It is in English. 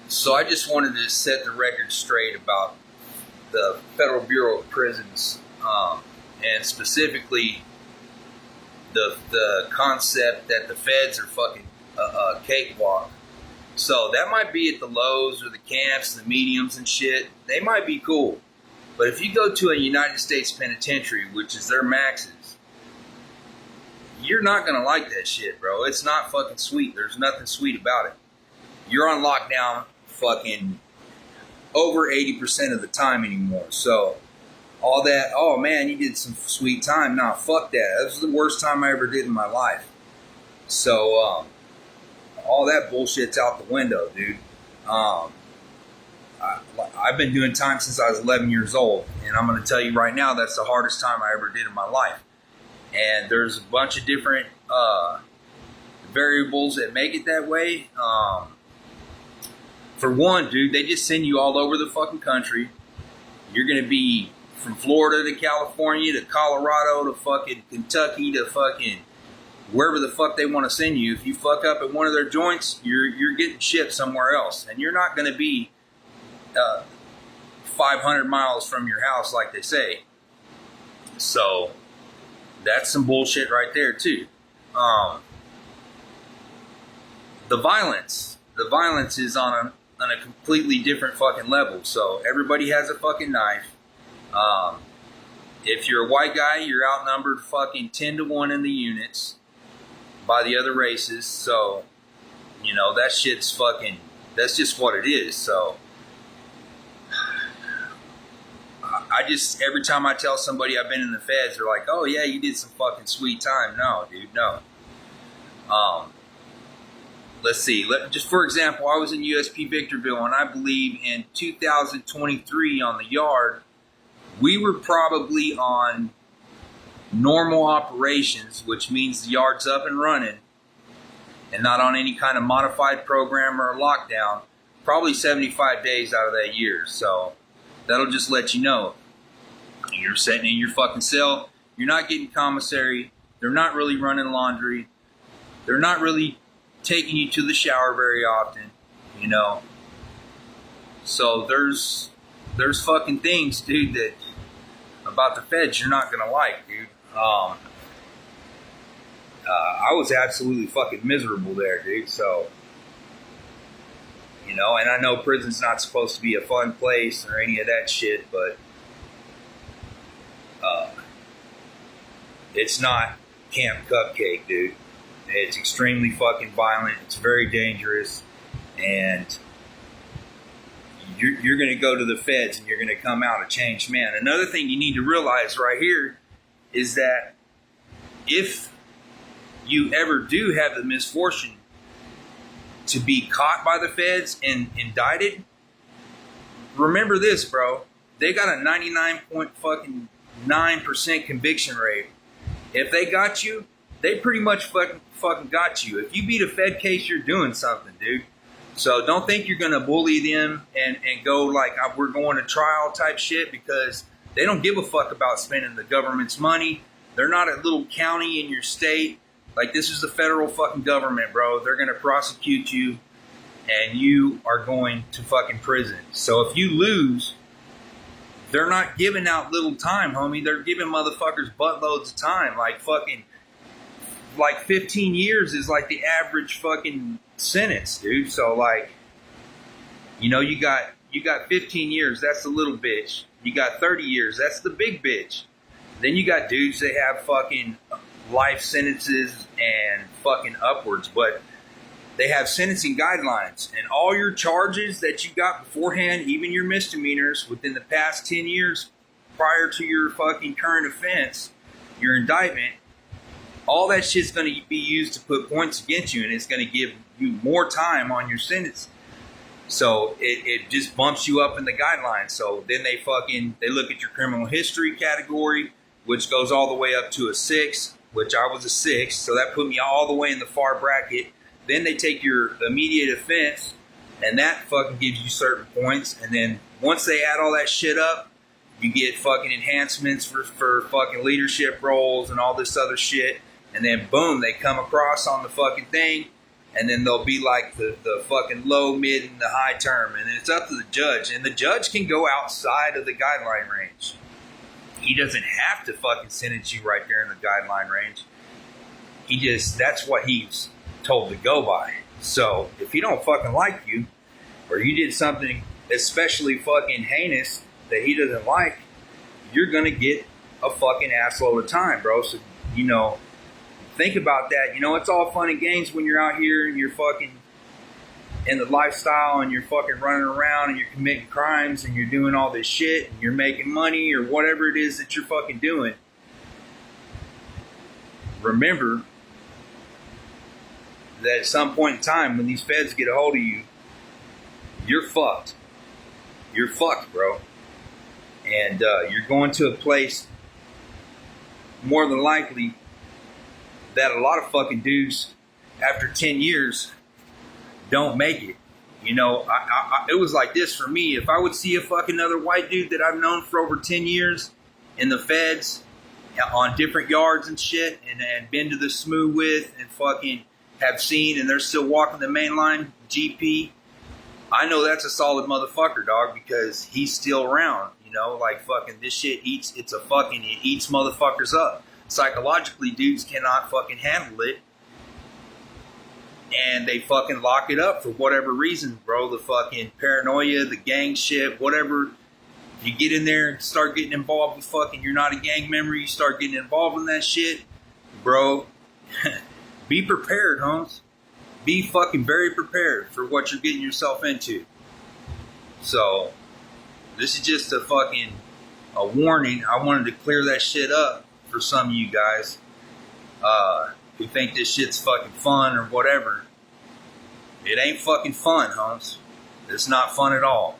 So I just wanted to set the record straight about the Federal Bureau of Prisons, and specifically the concept that the feds are fucking a cakewalk. So that might be at the lows or the camps, the mediums and shit. They might be cool. But if you go to a United States penitentiary, which is their maxes, you're not going to like that shit, bro. It's not fucking sweet. There's nothing sweet about it. You're on lockdown fucking over 80% of the time anymore. So all that, oh man, you did some sweet time. Nah, fuck that. That was the worst time I ever did in my life. So all that bullshit's out the window, dude. I've been doing time since I was 11 years old, and I'm going to tell you right now, that's the hardest time I ever did in my life. And there's a bunch of different variables that make it that way. For one, dude, they just send you all over the fucking country. You're going to be from Florida to California to Colorado to fucking Kentucky to fucking wherever the fuck they want to send you. If you fuck up at one of their joints, you're getting shipped somewhere else. And you're not going to be 500 miles from your house like they say. So that's some bullshit right there too. The violence is on a completely different fucking level. So everybody has a fucking knife. If you're a white guy, you're outnumbered fucking 10-1 in the units by the other races. So, you know, that shit's fucking, that's just what it is. So I just, every time I tell somebody I've been in the feds, they're like, oh yeah, you did some fucking sweet time. No, dude, no. Let's see. Just for example, I was in USP Victorville, and I believe in 2023 on the yard, we were probably on normal operations, which means the yard's up and running, and not on any kind of modified program or lockdown, probably 75 days out of that year. So that'll just let you know. You're sitting in your fucking cell. You're not getting commissary. They're not really running laundry. They're not really taking you to the shower very often, you know. So there's fucking things, dude, that about the feds you're not gonna like, dude. I was absolutely fucking miserable there, dude. So, you know, and I know prison's not supposed to be a fun place or any of that shit, but it's not Camp Cupcake, dude. It's extremely fucking violent. It's very dangerous. And you're going to go to the feds and you're going to come out a changed man. Another thing you need to realize right here is that if you ever do have the misfortune to be caught by the feds and indicted, remember this, bro. They got a 99.9% conviction rate. If they got you, they pretty much fucking got you. If you beat a Fed case, you're doing something, dude. So don't think you're going to bully them and go like we're going to trial type shit, because they don't give a fuck about spending the government's money. They're not a little county in your state. Like, this is the federal fucking government, bro. They're going to prosecute you and you are going to fucking prison. So if you lose, they're not giving out little time, homie. They're giving motherfuckers buttloads of time. Like fucking, like 15 years is like the average fucking sentence, dude. So like, you know, you got 15 years, that's the little bitch. You got 30 years, that's the big bitch. Then you got dudes that have fucking life sentences and fucking upwards, but they have sentencing guidelines, and all your charges that you got beforehand, even your misdemeanors within the past 10 years prior to your fucking current offense, your indictment, all that shit's going to be used to put points against you, and it's going to give you more time on your sentence. So it just bumps you up in the guidelines. So then they look at your criminal history category, which goes all the way up to a 6, which I was a 6. So that put me all the way in the far bracket. Then they take your immediate offense, and that fucking gives you certain points. And then once they add all that shit up, you get fucking enhancements for fucking leadership roles and all this other shit. And then boom, they come across on the fucking thing, And then there'll be like the fucking low, mid, and the high term. And it's up to the judge. And the judge can go outside of the guideline range. He doesn't have to fucking sentence you right there in the guideline range. That's what he's told to go by. So if he don't fucking like you, or you did something especially fucking heinous that he doesn't like, you're gonna get a fucking assload of time, bro. So, think about that. It's all fun and games when you're out here and you're fucking in the lifestyle and you're fucking running around and you're committing crimes and you're doing all this shit and you're making money or whatever it is that you're fucking doing. Remember that at some point in time when these feds get a hold of you, you're fucked. You're fucked, bro. And you're going to a place more than likely that a lot of fucking dudes after 10 years don't make it. It was like this for me. If I would see a fucking other white dude that I've known for over 10 years in the feds on different yards and shit and been to the SMU with and fucking have seen and they're still walking the main line, GP, I know that's a solid motherfucker, dog, because he's still around. Like fucking this shit it eats motherfuckers up. Psychologically, dudes cannot fucking handle it. And they fucking lock it up for whatever reason, bro. The fucking paranoia, the gang shit, whatever. You get in there and start getting involved with fucking, you're not a gang member, you start getting involved in that shit, bro. Be prepared, Holmes. Be fucking very prepared for what you're getting yourself into. So, this is just a warning. I wanted to clear that shit up for some of you guys who think this shit's fucking fun or whatever. It ain't fucking fun, Holmes. It's not fun at all.